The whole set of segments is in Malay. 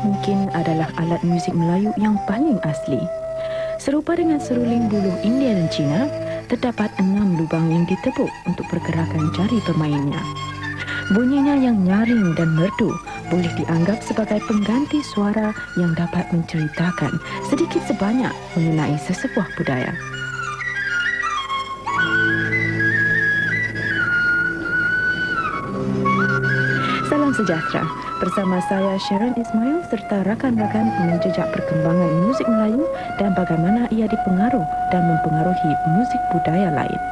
mungkin adalah alat muzik Melayu yang paling asli. Serupa dengan seruling buluh India dan Cina, terdapat 6 lubang yang ditepuk untuk pergerakan jari pemainnya. Bunyinya yang nyaring dan merdu boleh dianggap sebagai pengganti suara yang dapat menceritakan sedikit sebanyak mengenai sesebuah budaya. Salam sejahtera. Bersama saya Sharon Ismail serta rakan-rakan menjejak perkembangan muzik Melayu dan bagaimana ia dipengaruh dan mempengaruhi muzik budaya lain.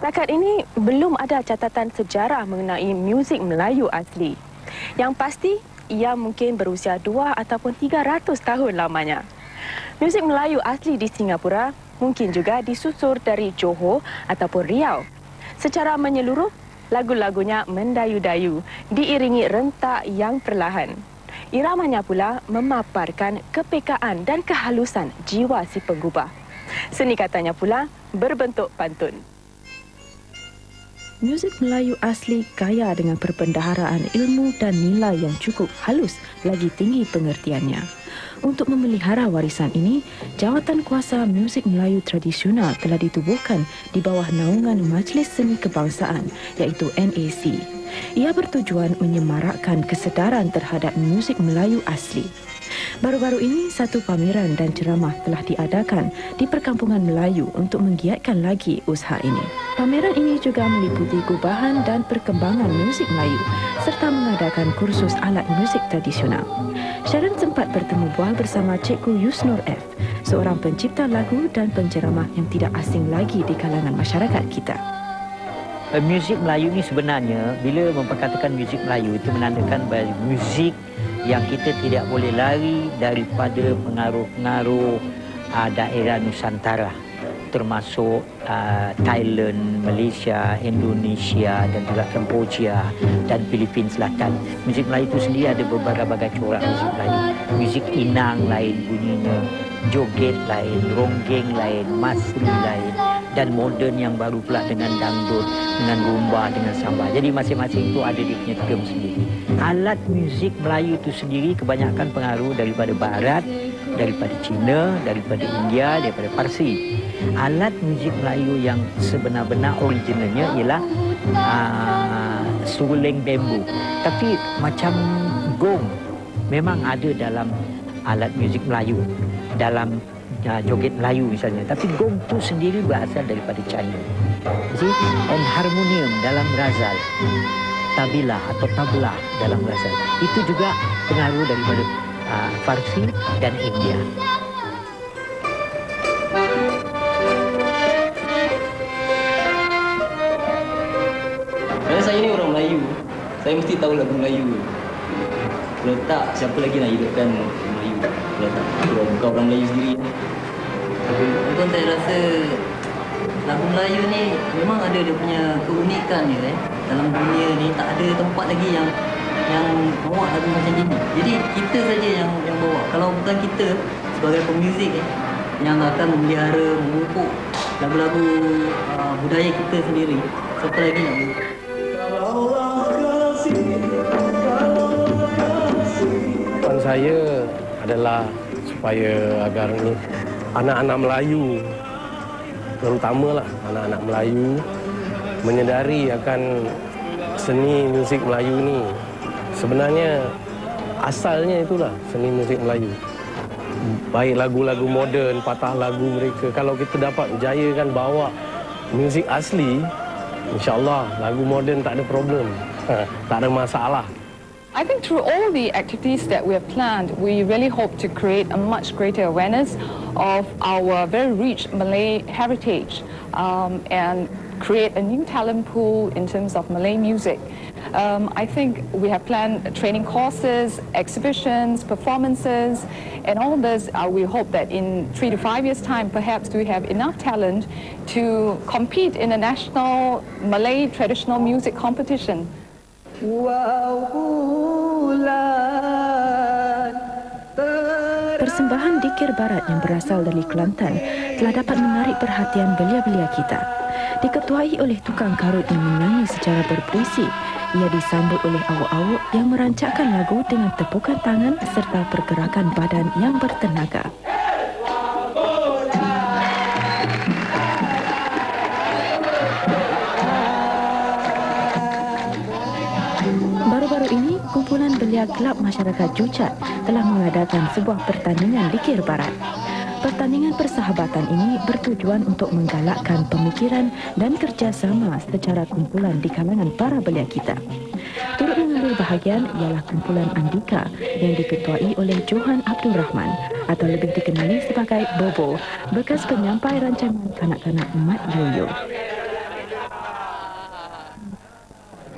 Setakat ini, belum ada catatan sejarah mengenai muzik Melayu asli. Yang pasti, ia mungkin berusia 2 ataupun 300 tahun lamanya. Muzik Melayu asli di Singapura mungkin juga disusur dari Johor ataupun Riau. Secara menyeluruh, lagu-lagunya mendayu-dayu, diiringi rentak yang perlahan. Iramanya pula memaparkan kepekaan dan kehalusan jiwa si penggubah. Seni katanya pula berbentuk pantun. Muzik Melayu asli kaya dengan perbendaharaan ilmu dan nilai yang cukup halus lagi tinggi pengertiannya. Untuk memelihara warisan ini, Jawatan Kuasa Muzik Melayu Tradisional telah ditubuhkan di bawah naungan Majlis Seni Kebangsaan iaitu NAC. Ia bertujuan menyemarakkan kesedaran terhadap muzik Melayu asli. Baru-baru ini, satu pameran dan ceramah telah diadakan di Perkampungan Melayu untuk menggiatkan lagi usaha ini. Pameran ini juga meliputi gubahan dan perkembangan muzik Melayu serta mengadakan kursus alat muzik tradisional. Sharon sempat bertemu bual bersama Cikgu Yusnor F, seorang pencipta lagu dan penceramah yang tidak asing lagi di kalangan masyarakat kita. Muzik Melayu ini sebenarnya, bila memperkatakan muzik Melayu itu menandakan bahawa muzik yang kita tidak boleh lari daripada pengaruh-pengaruh daerah Nusantara, termasuk Thailand, Malaysia, Indonesia dan juga Kemboja dan Filipina Selatan. Muzik Melayu itu sendiri ada berbagai-bagai corak muzik Melayu. Muzik inang lain bunyinya, joget lain, ronggeng lain, masri lain, dan moden yang baru pula dengan dangdut, dengan rumba, dengan samba. Jadi masing-masing itu ada dia punya term sendiri. Alat muzik Melayu itu sendiri kebanyakan pengaruh daripada Barat, daripada Cina, daripada India, daripada Parsi. Alat muzik Melayu yang sebenar-benar originalnya ialah suling bambu. Tapi macam gong memang ada dalam alat muzik Melayu, dalam joget Melayu misalnya. Tapi gong tu sendiri berasal daripada China. Dan harmonium dalam ghazal, tabila atau tabla dalam ghazal, itu juga pengaruh daripada Farsi dan India. Kerana saya ni orang Melayu, saya mesti tahu lagu Melayu. Kalau tak, siapa lagi nak hidupkan Melayu? Kalau tak, bukan orang Melayu sendiri. Tuan, saya rasa lagu Melayu ni memang ada dia punya keunikan dia. Dalam dunia ni tak ada tempat lagi yang bawa lagu macam gini. Jadi kita saja yang bawa. Kalau bukan kita sebagai pemuzik yang akan memelihara, memupuk lagu-lagu budaya kita sendiri, siapa lagi yang harapan saya adalah supaya agar ni anak-anak Melayu, terutamalah anak-anak Melayu, menyedari akan seni muzik Melayu ni. Sebenarnya asalnya itulah seni muzik Melayu. Baik lagu-lagu moden, patah lagu mereka, kalau kita dapat berjayakan bawa muzik asli, insya-Allah lagu moden tak ada problem. Tak ada masalah. I think through all the activities that we have planned, we really hope to create a much greater awareness of our very rich Malay heritage and create a new talent pool in terms of Malay music. I think we have planned training courses, exhibitions, performances, and all this, we hope that in 3 to 5 years' time, perhaps we have enough talent to compete in a national Malay traditional music competition. Persembahan Dikir Barat yang berasal dari Kelantan telah dapat menarik perhatian belia-belia kita. Diketuai oleh tukang karut yang menyanyi secara berpuisi, ia disambut oleh awak-awak yang merancakkan lagu dengan tepukan tangan serta pergerakan badan yang bertenaga. Baru-baru ini, kumpulan belia Kelab Masyarakat Jucat telah mengadakan sebuah pertandingan Dikir Barat. Pertandingan persahabatan ini bertujuan untuk menggalakkan pemikiran dan kerjasama secara kumpulan di kalangan para belia kita. Turut mengambil bahagian ialah kumpulan Andika yang diketuai oleh Johan Abdul Rahman atau lebih dikenali sebagai Bobo, bekas penyampai rancangan kanak-kanak Mat Yoyo.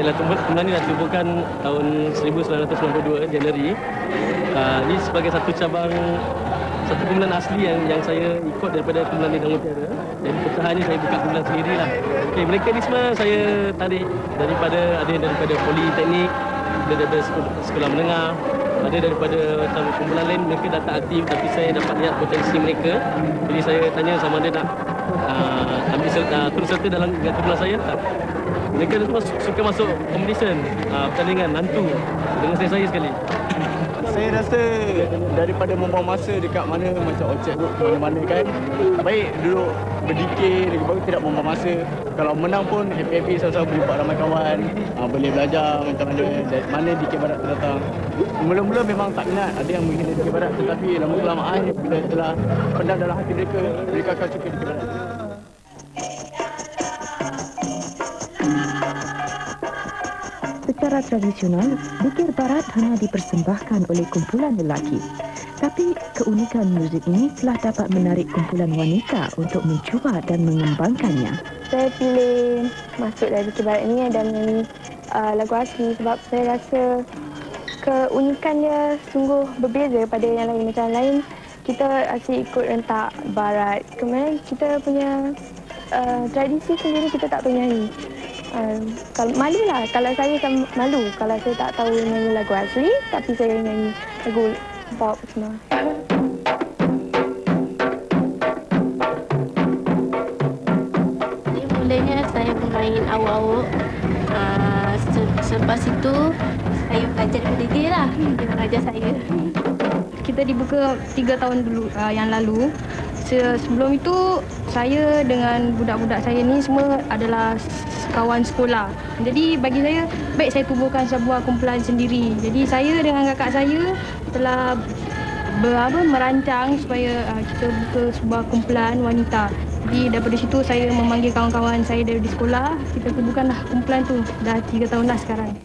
Sebenarnya ditubuhkan tahun 1992 Januari. Ini sebagai satu kumpulan asli yang saya ikut daripada kumpulan Nedang Mutiara. Jadi pecahannya saya buka kumpulan sendirilah. Okay, mereka ni semua saya tarik daripada Politeknik, ada daripada sekolah menengah, ada daripada kumpulan lain. Mereka dah tak aktif tapi saya dapat lihat potensi mereka. Jadi saya tanya sama ada nak ambil turut serta dalam kumpulan saya tak. Mereka semua suka masuk competition, pertandingan nantu dengan saya sekali. Saya rasa daripada membuang masa dekat mana macam Orchard Road mana-mana kan, baik duduk berdikir lagi bagus, tidak membuang masa. Kalau menang pun happy-happy, sama-sama berjumpa ramai kawan, boleh belajar macam mana Dikir Barat tu datang. Mula-mula memang tak minat, ada yang menghina Dikir Barat, tetapi lama-kelamaan bila telah pendam dalam hati mereka akan suka Dikir Barat. Secara tradisional, Dikir Barat hanya dipersembahkan oleh kumpulan lelaki. Tapi keunikan muzik ini telah dapat menarik kumpulan wanita untuk mencuba dan mengembangkannya. Saya pilih masuk dari Dikir Barat ini dan menyanyi lagu asli sebab saya rasa keunikan dia sungguh berbeza pada yang lain. Macam lain, kita asyik ikut rentak barat. Kemudian kita punya tradisi sendiri kita tak tahu nyanyi. Kalau malu lah, kalau saya malu kalau saya tak tahu nyanyi lagu asli tapi saya nyanyi lagu pop semua. Mulanya saya bermain awal-awal. Selepas itu saya belajar kepada dia lah. Dia mengajar saya. Kita dibuka 3 tahun dulu yang lalu. Sebelum itu saya dengan budak-budak saya ni semua adalah kawan sekolah. Jadi bagi saya baik saya tubuhkan sebuah kumpulan sendiri. Jadi saya dengan kakak saya telah merancang supaya kita buka sebuah kumpulan wanita. Jadi daripada situ saya memanggil kawan-kawan saya dari sekolah, kita tubuhkanlah kumpulan tu. Dah 3 tahun dah sekarang.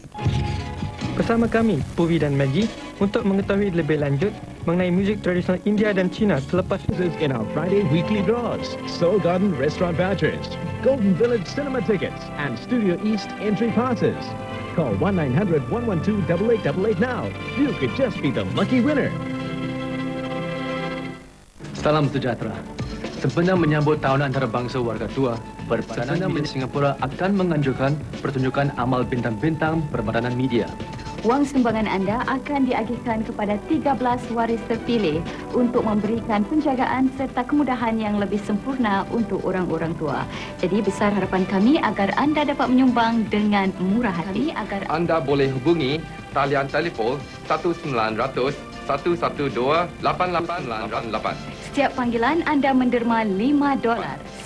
Bersama kami, Puvi dan Maggie, untuk mengetahui lebih lanjut mengenai muzik tradisional India dan China selepas in our Friday weekly draws, Soul Garden restaurant vouchers, Golden Village cinema tickets, and Studio East entry passes. Call 1-900-112-8888 now. You could just be the lucky winner. Salam sejahtera. Sebenarnya menyambut Tahun Antarabangsa Warga Tua, Perdana Menteri Singapura akan menganjurkan pertunjukan amal bintang-bintang Permadanan Media. Wang sumbangan anda akan diagihkan kepada 13 waris terpilih untuk memberikan penjagaan serta kemudahan yang lebih sempurna untuk orang-orang tua. Jadi besar harapan kami agar anda dapat menyumbang dengan murah hati. Anda boleh hubungi talian telefon 1-900-112-8888. Setiap panggilan anda menderma $5.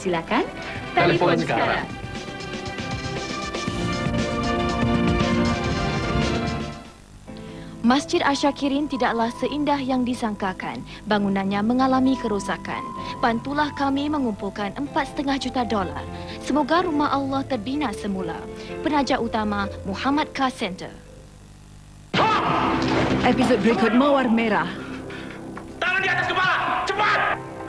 Silakan telefon sekarang. Masjid Asyakirin tidaklah seindah yang disangkakan. Bangunannya mengalami kerosakan. Bantulah kami mengumpulkan $4.5 juta. Semoga rumah Allah terbina semula. Penaja utama Muhammad Car Center. Episod berikut Mawar Merah. Tangan di atas kepala, cepat!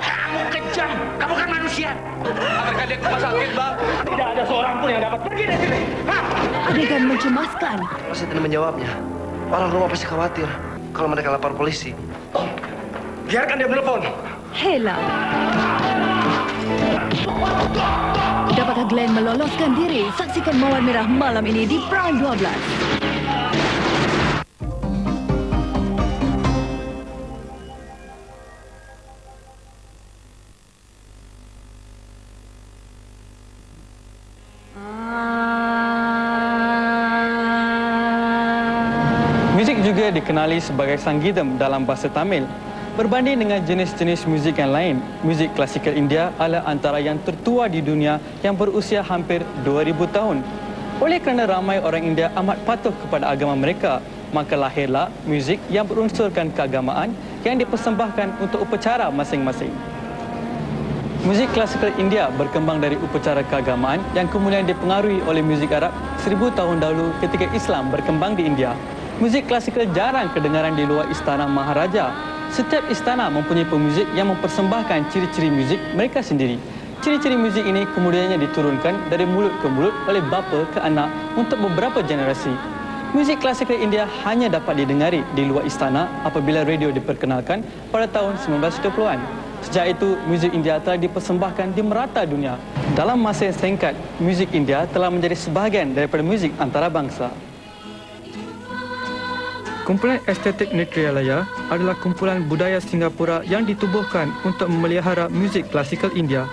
Kamu kejam, kamu kan manusia. Antarkan dia ke rumah sakit, Bang. Tidak ada seorang pun yang dapat pergi dari sini. Adegan mencemaskan. Masih tidak menjawabnya. Orang rumah pasti khawatir kalau mereka lapor polisi. Biarkan dia menelpon. Hela. Dapatkah Glenn meloloskan diri? Saksikan Mawar Merah malam ini di Prime 12. Muzik juga dikenali sebagai sanggidam dalam bahasa Tamil. Berbanding dengan jenis-jenis muzik yang lain, muzik klasikal India adalah antara yang tertua di dunia yang berusia hampir 2000 tahun. Oleh kerana ramai orang India amat patuh kepada agama mereka, maka lahirlah muzik yang berunsurkan keagamaan yang dipersembahkan untuk upacara masing-masing. Muzik klasikal India berkembang dari upacara keagamaan yang kemudian dipengaruhi oleh muzik Arab 1000 tahun dahulu ketika Islam berkembang di India. Muzik klasikal jarang kedengaran di luar istana Maharaja. Setiap istana mempunyai pemuzik yang mempersembahkan ciri-ciri muzik mereka sendiri. Ciri-ciri muzik ini kemudiannya diturunkan dari mulut ke mulut oleh bapa ke anak untuk beberapa generasi. Muzik klasikal India hanya dapat didengari di luar istana apabila radio diperkenalkan pada tahun 1920-an. Sejak itu, muzik India telah dipersembahkan di merata dunia. Dalam masa yang singkat, muzik India telah menjadi sebahagian daripada muzik antarabangsa. Kumpulan Estetik Nitrialaya adalah kumpulan budaya Singapura yang ditubuhkan untuk memelihara muzik klasikal India.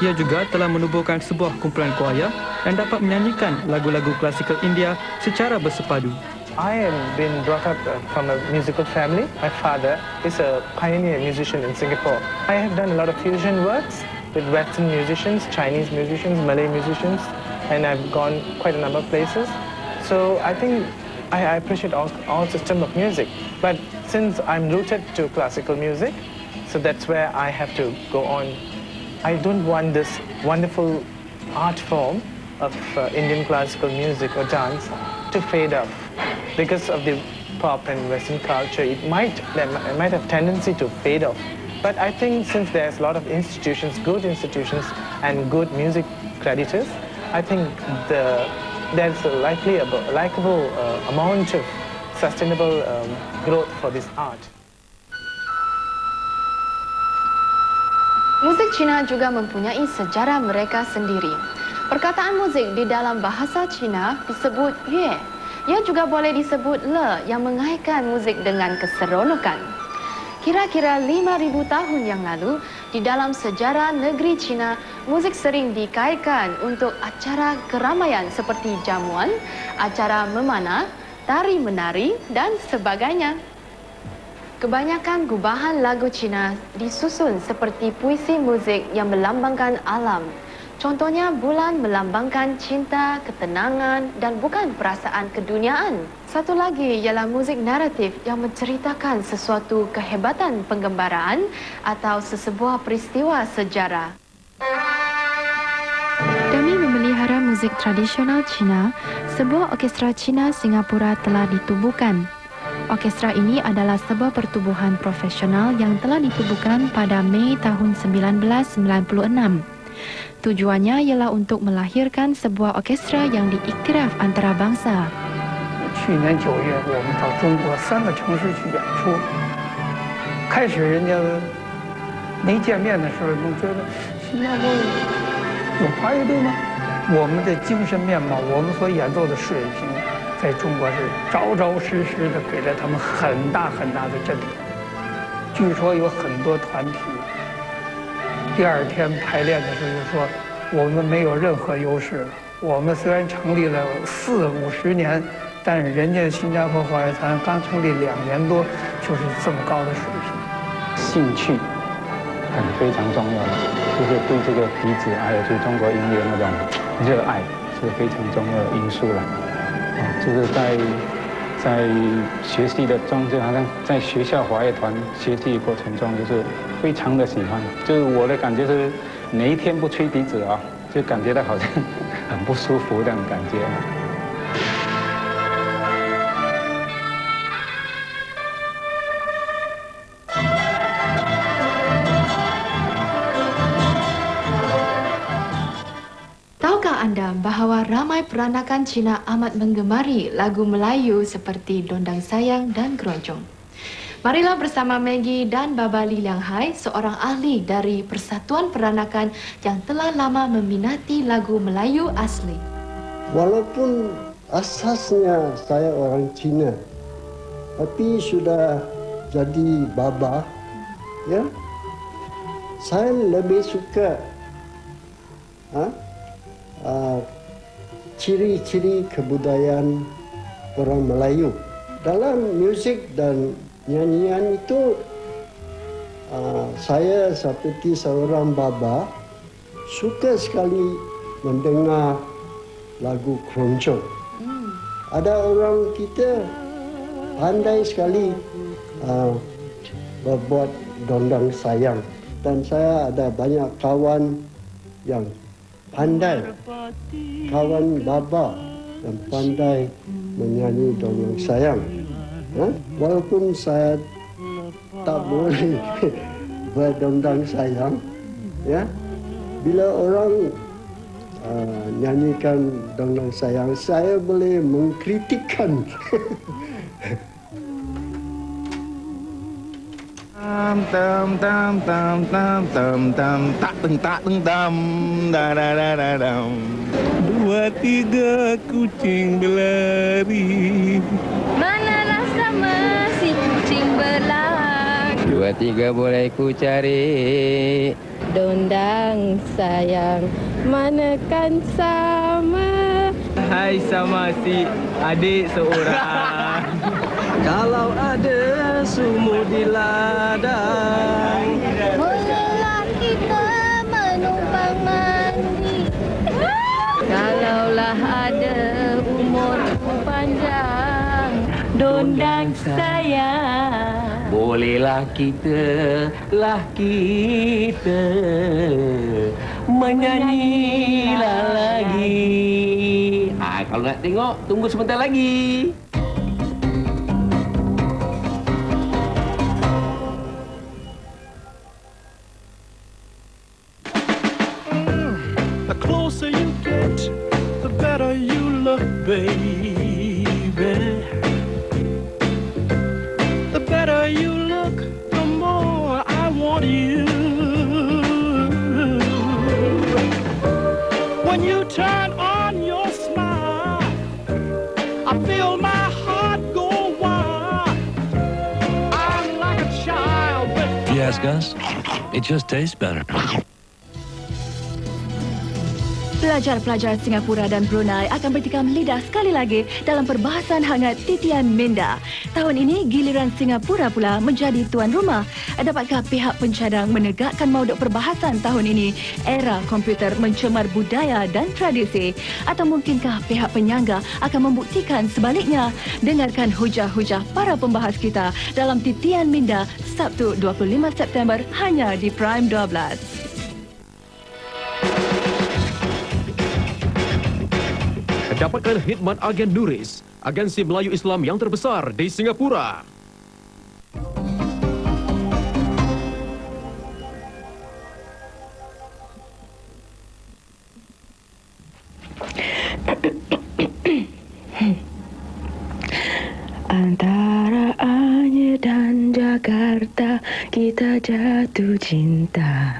Ia juga telah menubuhkan sebuah kumpulan choir yang dapat menyanyikan lagu-lagu klasikal India secara bersepadu. I am been brought up from a musical family. My father is a pioneer musician in Singapore. I have done a lot of fusion works with Western musicians, Chinese musicians, Malay musicians, and I've gone quite a number of places. So I think I appreciate all system of music, but since I'm rooted to classical music, so that's where I have to go on. I don't want this wonderful art form of Indian classical music or dance to fade off because of the pop and Western culture. It might have tendency to fade off, but I think since there's a lot of institutions, good institutions, and good music creditors, I think there's a likable amount of sustainable growth for this art. Muzik Cina juga mempunyai sejarah mereka sendiri. Perkataan muzik di dalam bahasa Cina disebut yue. Ia juga boleh disebut le yang mengaitkan muzik dengan keseronokan. Kira-kira 5,000 tahun yang lalu, di dalam sejarah negeri Cina, muzik sering dikaitkan untuk acara keramaian seperti jamuan, acara memanah, tari-menari dan sebagainya. Kebanyakan gubahan lagu Cina disusun seperti puisi muzik yang melambangkan alam. Contohnya, bulan melambangkan cinta, ketenangan dan bukan perasaan keduniaan. Satu lagi ialah muzik naratif yang menceritakan sesuatu kehebatan penggembaraan atau sesebuah peristiwa sejarah. Demi memelihara muzik tradisional Cina, sebuah orkestra Cina Singapura telah ditubuhkan. Orkestra ini adalah sebuah pertubuhan profesional yang telah ditubuhkan pada Mei tahun 1996. Tujuannya ialah untuk melahirkan sebuah orkestra yang diiktiraf antarabangsa. 去年9月，我们到中国3个城市去演出。开始人家没见面的时候，我觉得新加坡有华乐队吗？我们的精神面貌，我们所演奏的水平，在中国是扎扎实实的给了他们很大很大的震撼。据说有很多团体。 第二天排练的时候就说，我们没有任何优势。我们虽然成立了40-50年，但是人家新加坡华乐团刚成立2年多，就是这么高的水平。兴趣非常重要的，就是对这个笛子还有对中国音乐那种热爱是非常重要的因素了。就是在学习的中，就好像在学校华乐团学习过程中，就是非常的喜欢。就是我的感觉是，哪一天不吹笛子啊，就感觉到好像很不舒服那种感觉。anda bahawa ramai peranakan Cina amat menggemari lagu Melayu seperti Dondang Sayang dan Keroncong. Marilah bersama Maggie dan Baba Li Liang Hai, seorang ahli dari Persatuan Peranakan yang telah lama meminati lagu Melayu asli. Walaupun asasnya saya orang Cina, tapi sudah jadi baba, ya, saya lebih suka ciri-ciri kebudayaan orang Melayu. Dalam muzik dan nyanyian itu, saya seperti seorang baba suka sekali mendengar lagu keroncong. Ada orang kita pandai sekali berbuat dondang sayang, dan saya ada banyak kawan yang pandai, kawan baba yang pandai menyanyi dondang sayang. Walaupun saya tak boleh berdondang sayang, ya, bila orang nyanyikan dondang sayang, saya boleh mengkritikkan. Tam tam tam tam tam tam tak teng tak teng tam da da da da dam. 2, 3 kucing berlari. Mana rasa si kucing berlari? 2, 3 boleh ku cari. Dondang sayang, manakan sama. Hai sama si adik seorang. Kalau ada sumur di ladang, Bolehlah kita menumpang mandi. Kalaulah ada umur panjang, dondang sayang. Bolehlah kita menyanyilah lagi. Kalau nak tengok, tunggu sebentar lagi. The closer you get, the better you look, baby. The better you look, the more I want you. When you turn on your smile, I feel my heart go wild. I'm like a child. If you ask us, it just tastes better. Pelajar-pelajar Singapura dan Brunei akan bertikam lidah sekali lagi dalam perbahasan hangat titian minda. Tahun ini, giliran Singapura pula menjadi tuan rumah. Dapatkah pihak pencadang menegakkan mauduk perbahasan tahun ini, era komputer mencemar budaya dan tradisi? Atau mungkinkah pihak penyangga akan membuktikan sebaliknya? Dengarkan hujah-hujah para pembahas kita dalam titian minda Sabtu 25 September hanya di Prime 12. Dapatkan khidmat agen Nuris, agensi Melayu Islam yang terbesar di Singapura. Antara Anyer dan Jakarta, kita jatuh cinta.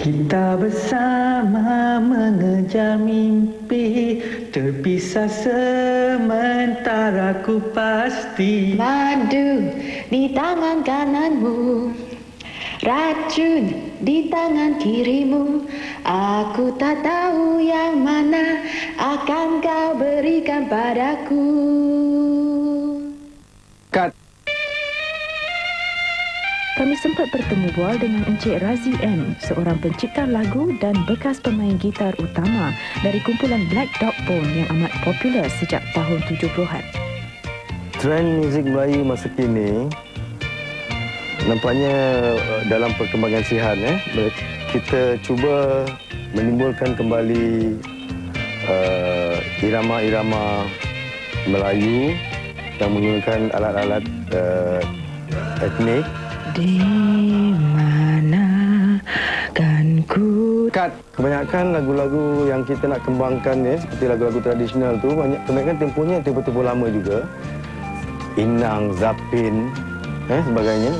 Kita bersama mengejar mimpi, terpisah sementara ku pasti. Madu di tangan kananmu, racun di tangan kirimu. Aku tak tahu yang mana akan kau berikan padaku. Cut. Kami sempat bertemu bual dengan Encik Razi M, seorang pencipta lagu dan bekas pemain gitar utama dari kumpulan Black Dog Bone yang amat popular sejak tahun 70-an. Trend muzik Melayu masa kini nampaknya dalam perkembangan sihat. Kita cuba menimbulkan kembali irama-irama Melayu yang menggunakan alat-alat etnik. Di mana kan ku... Cut. Kebanyakan lagu-lagu yang kita nak kembangkan ni, seperti lagu-lagu tradisional tu, kebanyakan temponya tempo-tempo lama juga. Inang, Zapin, sebagainya.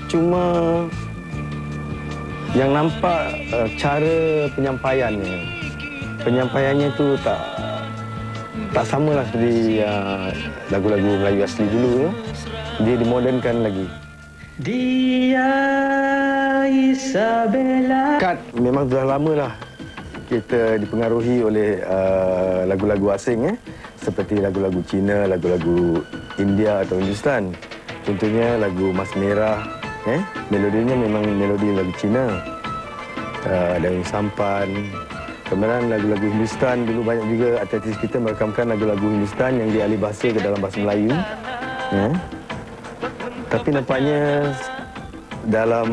Cuma yang nampak cara penyampaiannya tu tak samalah seperti lagu-lagu Melayu asli dulu. Dia dimodernkan lagi. Dia Isabella. Memang sudah lama lah kita dipengaruhi oleh lagu-lagu asing, seperti lagu-lagu Cina, lagu-lagu India atau Hindustan. Contohnya lagu Mas Merah, melodinya memang melodi lagu Cina. Daun Sampan. Kemudian lagu-lagu Hindustan, dulu banyak juga artis kita merekamkan lagu-lagu Hindustan yang dialih bahasa ke dalam bahasa Melayu. Tapi nampaknya dalam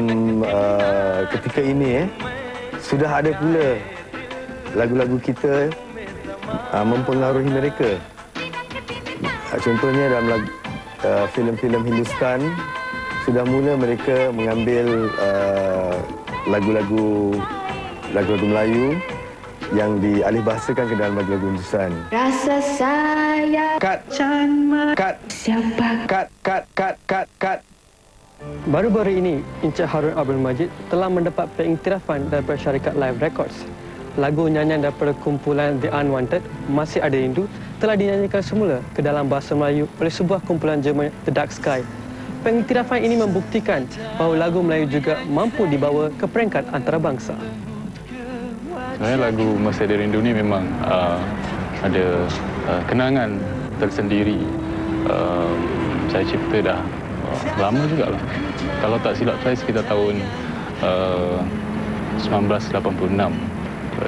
ketika ini sudah ada pula lagu-lagu kita mempengaruhi mereka. Contohnya dalam filem-filem Hindustan sudah mula mereka mengambil lagu-lagu Melayu yang dialih bahasakan ke dalam lagu-lagu Hindustan. Rasa saya siapa? Cut. Baru-baru ini, Encik Harun Abdul Majid telah mendapat pengiktirafan daripada syarikat Live Records. Lagu nyanyian daripada kumpulan The Unwanted, Masih Ada Rindu, telah dinyanyikan semula ke dalam bahasa Melayu oleh sebuah kumpulan Jerman, The Dark Sky. Pengiktirafan ini membuktikan bahawa lagu Melayu juga mampu dibawa ke peringkat antarabangsa. Sebenarnya lagu Masih Ada Rindu ni memang ada kenangan tersendiri. Saya cipta dah lama jugalah. Kalau tak silap saya sekitar tahun 1986.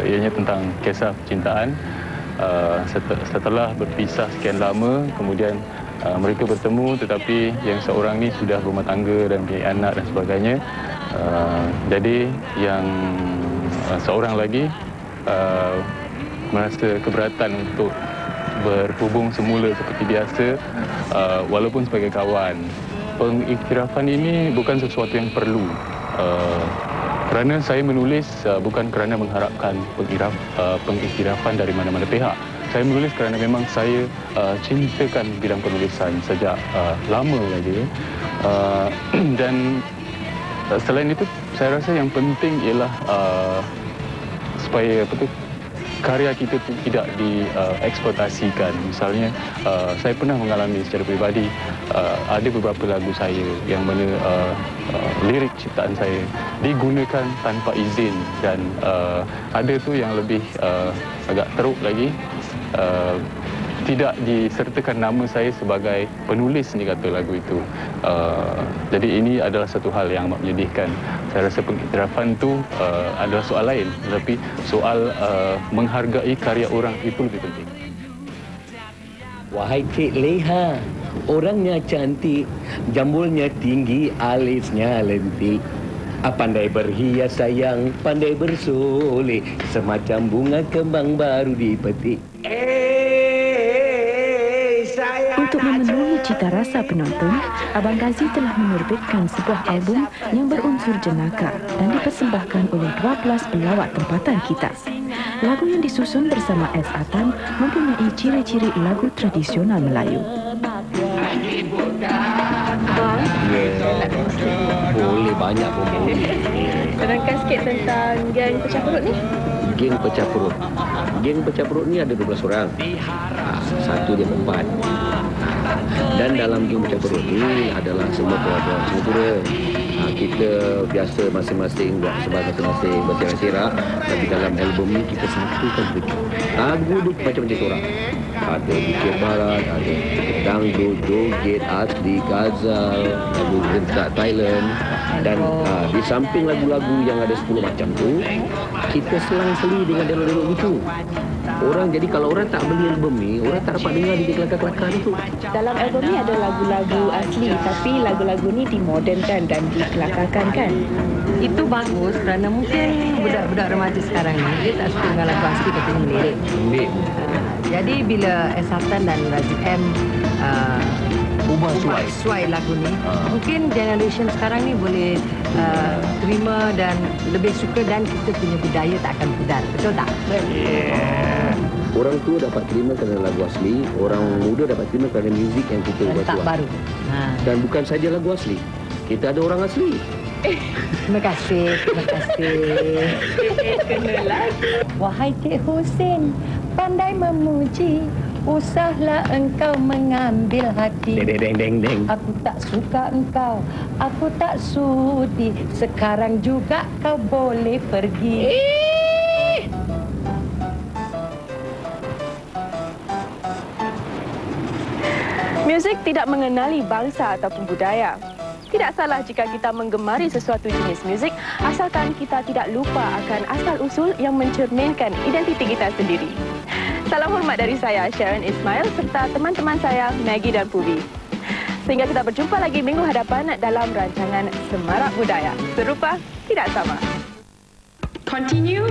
Ianya tentang kisah percintaan. Setelah berpisah sekian lama, kemudian mereka bertemu, tetapi yang seorang ni sudah berumah tangga dan mempunyai anak dan sebagainya. Jadi yang seorang lagi merasa keberatan untuk berhubung semula seperti biasa, walaupun sebagai kawan. Pengiktirafan ini bukan sesuatu yang perlu, kerana saya menulis bukan kerana mengharapkan pengiktirafan dari mana-mana pihak. Saya menulis kerana memang saya cintakan bidang penulisan sejak lama lagi. Dan selain itu, saya rasa yang penting ialah supaya karya kita itu tidak dieksploitasikan. Misalnya, saya pernah mengalami secara peribadi, ada beberapa lagu saya yang mana lirik ciptaan saya digunakan tanpa izin, dan ada tu yang lebih agak teruk lagi, tidak disertakan nama saya sebagai penulis ni kata lagu itu. Jadi ini adalah satu hal yang amat menyedihkan. Saya rasa pengiktirafan tu adalah soal lain, tetapi soal menghargai karya orang itu lebih penting. Wahai Cik Leha, orangnya cantik, jambulnya tinggi, alisnya lentik. Pandai berhias sayang, pandai bersoleh, semacam bunga kembang baru dipetik. Untuk memenuhi cita rasa penonton, Abang Gazi telah menerbitkan sebuah album yang berunsur jenaka dan dipersembahkan oleh 12 pelawak tempatan kita. Lagu yang disusun bersama S. Atan mempunyai ciri-ciri lagu tradisional Melayu. Boleh banyak pun boleh. Terangkan sikit tentang geng pecah perut ni. Geng pecah perut. Geng pecah perut ni ada 12 orang. Satu dia perempuan. Dan dalam geng pecah perut ni adalah semua perempuan Singapura. Kita biasa masing-masing buat sebab masing-masing bersirah-sirah. Tapi dalam album ni kita satukan begitu. Lagu tu macam-macam orang. Ada Bukit Barat, ada Dangdut, Joget, Asli, Ghazal, lagu rentak Thailand. Dan di samping lagu-lagu yang ada 10 macam tu, kita selang-seli dengan dialog-dialog itu. Jadi kalau orang tak beli album ni, orang tak dapat dengar di kelakar-kelakar itu. Dalam album ni ada lagu-lagu asli, tapi lagu-lagu ni dimodernkan dan dikelakarkan kan? Itu bagus kerana mungkin budak-budak remaja sekarang ni dia tak suka dengan lagu asli, katanya melirik. Jadi bila S. Hassan dan Razif M ubah suai lagu ni. Mungkin generation sekarang ni boleh terima dan lebih suka dan kita punya budaya tak akan pudar. Betul tak? Orang tua dapat terima kerana lagu asli, orang muda dapat terima kerana muzik yang kita buat tak baru. Dan bukan saja lagu asli, kita ada orang asli. Terima kasih, terima kasih. Kena lagi. Wahai Cik Husin, pandai memuji, usahlah engkau mengambil hati. Deng, deng, deng. Aku tak suka engkau, aku tak sudi. Sekarang juga kau boleh pergi. Muzik tidak mengenali bangsa ataupun budaya. Tidak salah jika kita menggemari sesuatu jenis muzik, asalkan kita tidak lupa akan asal-usul yang mencerminkan identiti kita sendiri. Salam hormat dari saya, Sharon Ismail, serta teman-teman saya, Maggie dan Pubi. Sehingga kita berjumpa lagi minggu hadapan dalam rancangan Semarak Budaya. Serupa, tidak sama. Continue.